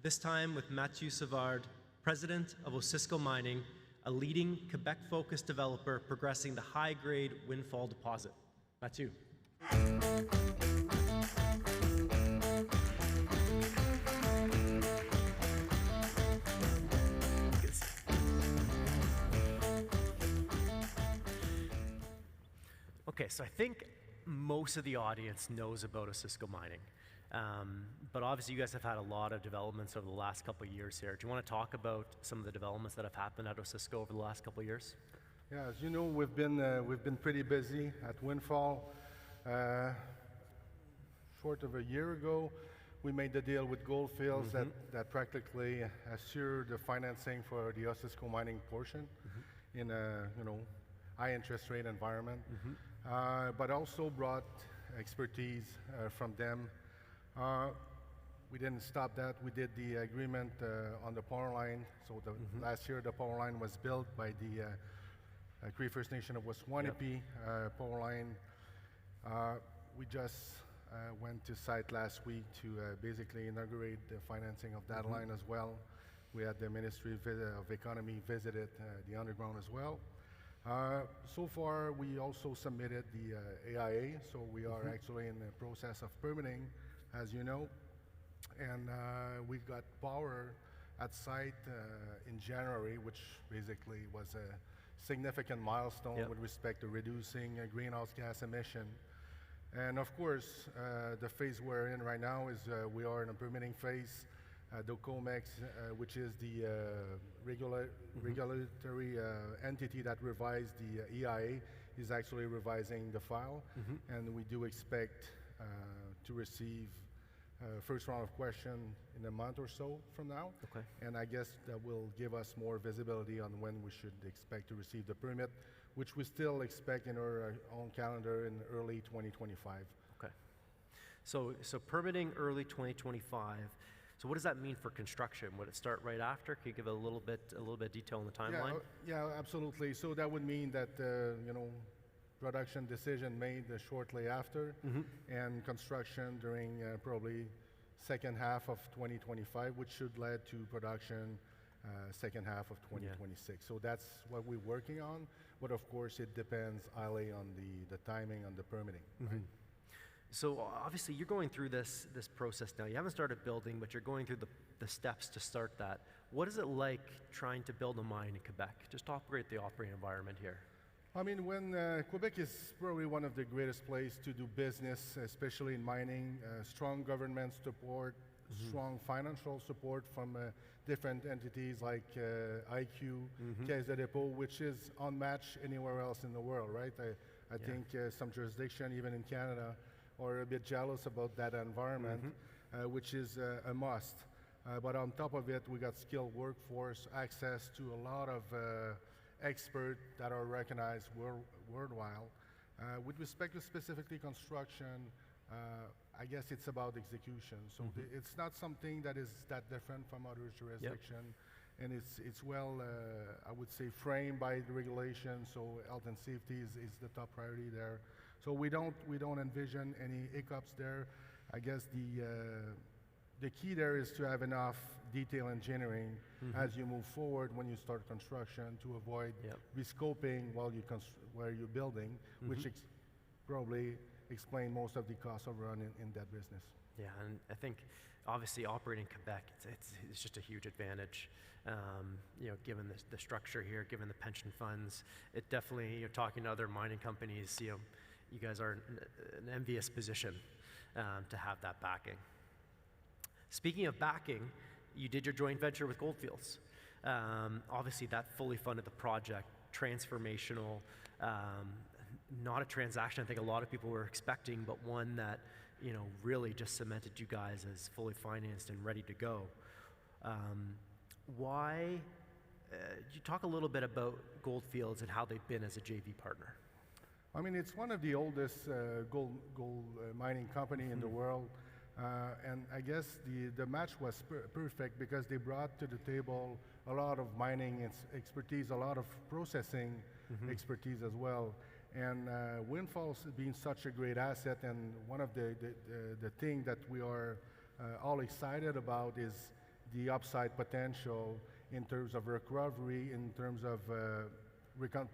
this time with Mathieu Savard, president of Osisko Mining, a leading Quebec-focused developer progressing the high-grade Windfall deposit. Mathieu. Okay, so I think most of the audience knows about Osisko Mining. But obviously you guys have had a lot of developments over the last couple of years here. Do you want to talk about some of the developments that have happened at Osisko over the last couple of years? Yeah, as you know, we've been pretty busy at Windfall. Short of a year ago, we made the deal with Gold Fields that practically assured the financing for the Osisko Mining portion in a high interest rate environment, but also brought expertise from them. We didn't stop that. We did the agreement on the power line. So last year, the power line was built by the Cree First Nation of Waswanipi power line. We just went to site last week to basically inaugurate the financing of that line as well. We had the Ministry of Economy visited the underground as well. So far, we also submitted the AIA, so we are actually in the process of permitting, as you know. And we got power at site in January, which basically was a significant milestone with respect to reducing greenhouse gas emission. And of course, the phase we're in right now is we are in a permitting phase. The COMEX, which is the regulatory entity that revised the EIA, is actually revising the file. And we do expect to receive first round of question in a month or so from now. Okay. And I guess that will give us more visibility on when we should expect to receive the permit, which we still expect in our own calendar in early 2025. Okay. So permitting early 2025. So what does that mean for construction? Would it start right after? Can you give a little bit of detail on the timeline? Yeah, absolutely. So that would mean that production decision made shortly after, and construction during probably second half of 2025, which should lead to production second half of 2026. So that's what we're working on. But of course, it depends highly on the timing on the permitting. Right? So obviously you're going through this process now. You haven't started building, but you're going through the steps to start that. What is it like trying to build a mine in Quebec? Just operate the operating environment here. I mean, when Quebec is probably one of the greatest places to do business, especially in mining, strong government support, strong financial support from different entities like IQ, Caisse de dépôt, which is unmatched anywhere else in the world, right? I think some jurisdiction, even in Canada, are a bit jealous about that environment, which is a must. But on top of it, we got skilled workforce, access to a lot of experts that are recognized worldwide. With respect to specifically construction, I guess it's about execution. So it's not something that is that different from other jurisdictions. And it's well, I would say, framed by the regulation. So health and safety is the top priority there. So we don't envision any hiccups there. I guess the key there is to have enough detail engineering as you move forward when you start construction to avoid rescoping while you're building, which probably explain most of the cost overrun in that business. Yeah, and I think obviously operating in Quebec, it's just a huge advantage. Given the structure here, given the pension funds, it definitely. You're talking to other mining companies. You guys are in an envious position to have that backing. Speaking of backing, you did your joint venture with Gold Fields. Obviously, that fully funded the project, transformational. Not a transaction I think a lot of people were expecting, but one that really just cemented you guys as fully financed and ready to go. Why? You talk a little bit about Gold Fields and how they've been as a JV partner. I mean, it's one of the oldest gold mining company in the world. And I guess the match was perfect because they brought to the table a lot of mining expertise, a lot of processing expertise as well. And Windfall's being such a great asset, and one of the thing that we are all excited about is the upside potential in terms of recovery, in terms of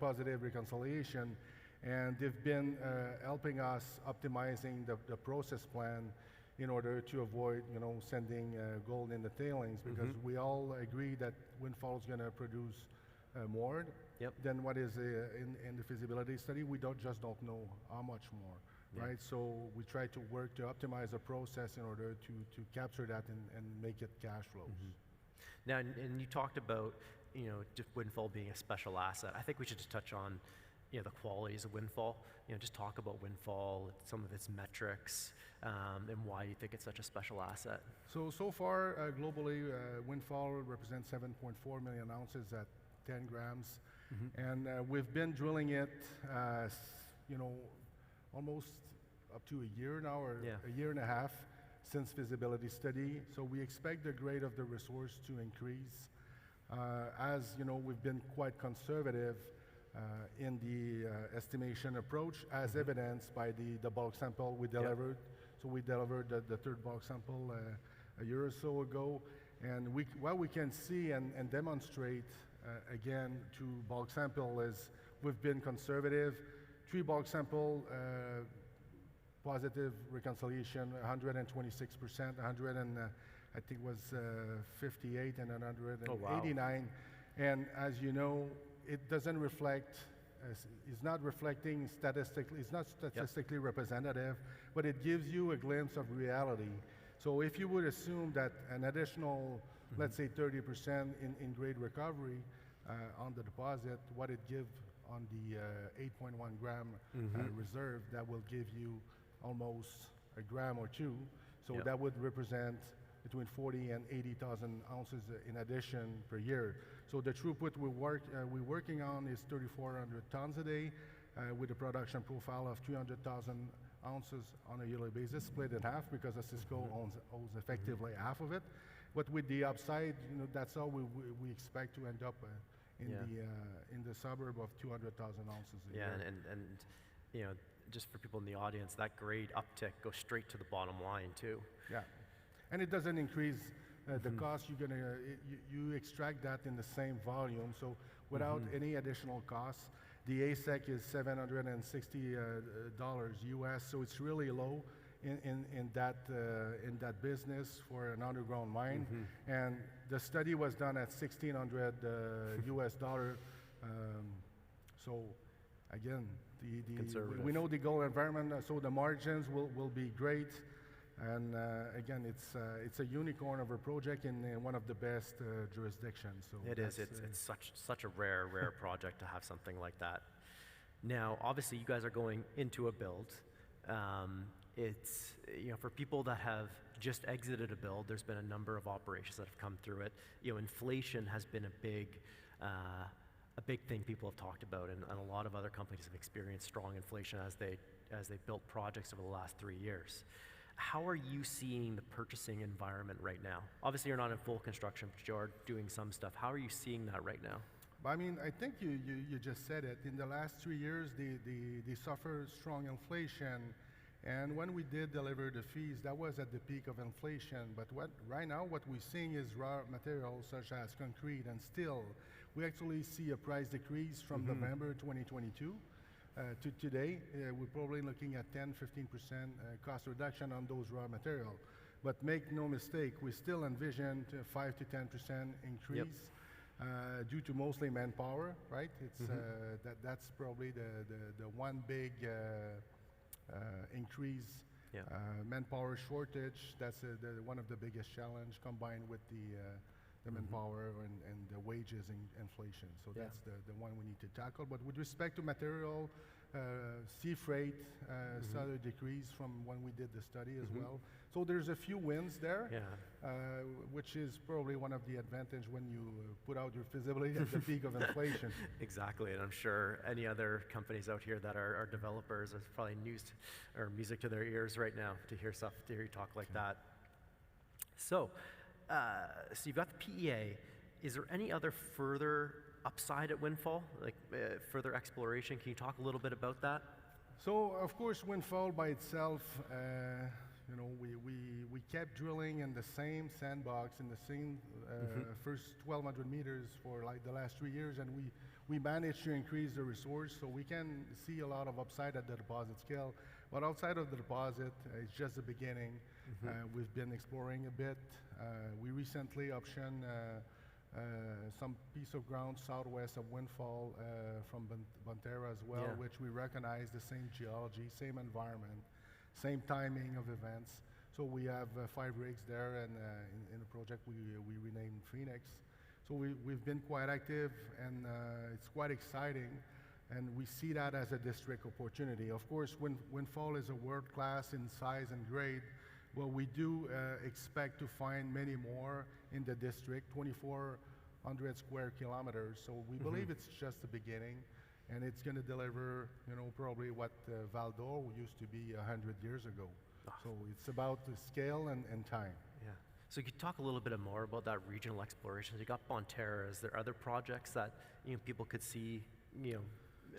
positive reconciliation, and they've been helping us optimizing the process plan in order to avoid, sending gold in the tailings, because we all agree that Windfall is going to produce more than what is in the feasibility study. We just don't know how much more, right? So we try to work to optimize the process in order to capture that and make it cash flows. Now, and you talked about, just Windfall being a special asset. I think we should just touch on, the qualities of Windfall. Just talk about Windfall, some of its metrics, and why you think it's such a special asset. So far, globally, Windfall represents 7.4 million ounces at 10 grams. And we've been drilling it, almost up to a year now, or a year and a half since feasibility study. So we expect the grade of the resource to increase. As you know, we've been quite conservative in the estimation approach, as evidenced by the bulk sample we delivered. So we delivered the third bulk sample a year or so ago. And what we can see and demonstrate, again, to bulk sample is we've been conservative. 3 bulk sample, positive reconciliation, 126%, I think was 58 and 189. And as you know, it doesn't reflect, it's not reflecting statistically, it's not statistically representative, but it gives you a glimpse of reality. So if you would assume that an additional, let's say 30% in grade recovery on the deposit, what it gives on the 8.1 gram reserve, that will give you almost a gram or two. So that would represent between 40 and 80,000 ounces in addition per year. So the throughput we're working on is 3,400 tons a day with a production profile of 300,000 ounces on a yearly basis, split in half because Osisko owns effectively half of it. But with the upside, that's how we expect to end up in the suburb of 200,000 ounces a year. And just for people in the audience, that grade uptick goes straight to the bottom line too. Yeah, and it doesn't increase the cost. You extract that in the same volume, so without any additional costs. The ASEC is $760 US, so it's really low in that business for an underground mine. And the study was done at $1,600 US dollar. So again, we know the gold environment, so the margins will be great. And again, it's a unicorn of a project in one of the best jurisdictions. So it is. It's such a rare project to have something like that. Now, obviously, you guys are going into a build. It's for people that have just exited a build. There's been a number of operations that have come through it. Inflation has been a big thing people have talked about, and a lot of other companies have experienced strong inflation as they built projects over the last 3 years. How are you seeing the purchasing environment right now? Obviously, you're not in full construction, but you're doing some stuff. How are you seeing that right now? I mean, I think you just said it. In the last 3 years, they suffered strong inflation. And when we did deliver the fees, that was at the peak of inflation. But right now, what we're seeing is raw materials such as concrete and steel. We actually see a price decrease from November 2022 to today. We're probably looking at 10-15% cost reduction on those raw materials. But make no mistake, we still envision 5 to 10% increase due to mostly manpower, right? It's that's probably the one big increase. Manpower shortage, that's one of the biggest challenge, combined with the manpower and the wages inflation. So that's the one we need to tackle. But with respect to material, sea freight saw a decrease from when we did the study as well. So there's a few wins there, which is probably one of the advantage when you put out your feasibility at the peak of inflation. Exactly, and I'm sure any other companies out here that are developers, it's probably news or music to their ears right now to hear you talk like that. So you've got the PEA. Is there any other further upside at Windfall, like further exploration? Can you talk a little bit about that? So, of course, Windfall by itself, You know, we kept drilling in the same sandbox in the same first 1,200 meters for like the last 3 years, and we managed to increase the resource, so we can see a lot of upside at the deposit scale. But outside of the deposit, it's just the beginning. We've been exploring a bit. We recently optioned some piece of ground southwest of Windfall from Bonterra as well, which we recognize the same geology, same environment, same timing of events. So we have 5 rigs there, and in the project we renamed Phoenix. So we've been quite active, and it's quite exciting, and we see that as a district opportunity. Of course, Windfall is a world-class in size and grade. Well, we do expect to find many more in the district, 2,400 square kilometers. So we believe it's just the beginning, and it's going to deliver, you know, probably what Val d'Or used to be 100 years ago. So it's about the scale and time. Yeah. So you could talk a little bit more about that regional exploration. You got Bonterra. Is there other projects that, you know, people could see, you know?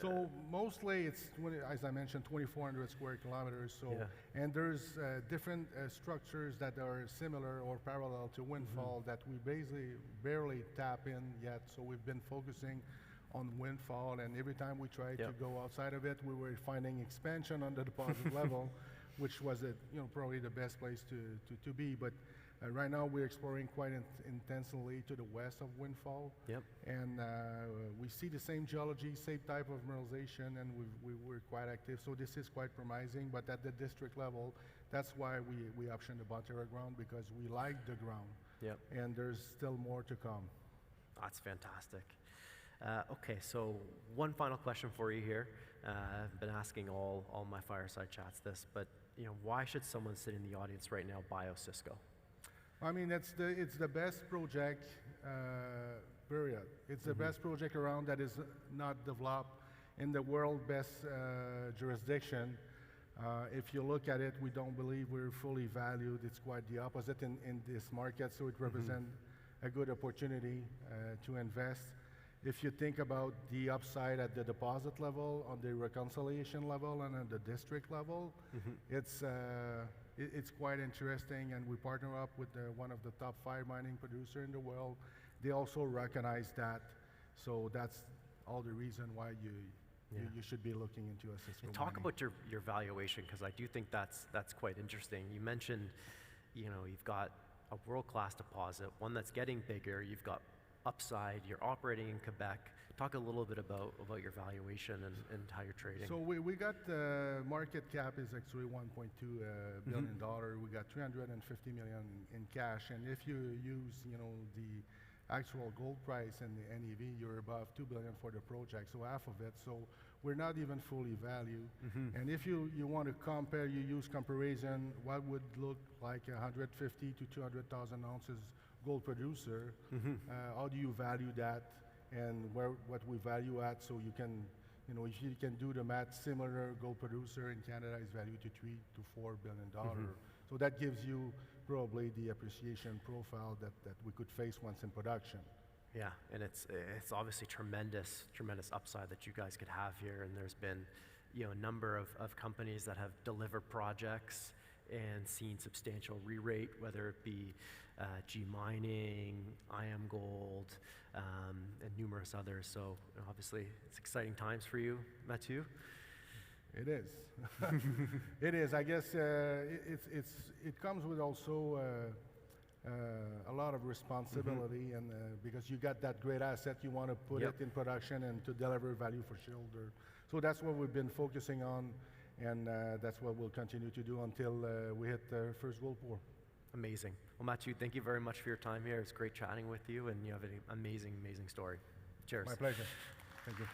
So mostly it's, as I mentioned, 2,400 square kilometers. So, and there's different structures that are similar or parallel to Windfall that we basically barely tap in yet. So we've been focusing on Windfall, and every time we tried to go outside of it, we were finding expansion on the deposit level, which was, you know, probably the best place to be. But right now we're exploring quite intensely to the west of Windfall, and we see the same geology, same type of mineralization, and we're quite active. So this is quite promising. But at the district level, that's why we optioned the Bonterra ground, because we like the ground, and there's still more to come. That's fantastic. Okay, so one final question for you here. I've been asking all my Fireside Chats this, but you know, why should someone sitting in the audience right now buy Osisko? I mean, it's the best project, period. It's the best project around that is not developed in the world best jurisdiction. If you look at it, we don't believe we're fully valued. It's quite the opposite in this market, so it represents a good opportunity to invest. If you think about the upside at the deposit level, on the reconciliation level, and at the district level, it's quite interesting, and we partner up with one of the top 5 mining producers in the world. They also recognize that, so that's all the reason why you should be looking into Osisko. Talk about your valuation, because I do think that's quite interesting. You mentioned, you know, you've got a world-class deposit, one that's getting bigger. You've got upside. You're operating in Quebec. Talk a little bit about your valuation and how you're trading. So we got the market cap is actually $1.2 billion. We got 350 million in cash, and if you use, you know, the actual gold price and the NAV, you're above $2 billion for the project, so half of it. So we're not even fully valued. And if you want to compare, you use comparison, what would look like 150 to 200,000 ounces gold producer, how do you value that, and what we value at, so you can, you know, if you can do the math, similar gold producer in Canada is valued to $3 to $4 billion. So that gives you probably the appreciation profile that we could face once in production. Yeah, and it's obviously tremendous upside that you guys could have here, and there's been, you know, a number of companies that have delivered projects and seen substantial re-rate, whether it be G Mining, IAMGOLD, and numerous others. So obviously, it's exciting times for you, Mathieu. It is. It is. I guess it comes with also a lot of responsibility, and because you got that great asset, you want to put it in production and to deliver value for shareholder. So that's what we've been focusing on, and that's what we'll continue to do until we hit the first gold pour. Amazing. Well, Mathieu, thank you very much for your time here. It's great chatting with you, and you have an amazing story. Cheers. My pleasure. Thank you.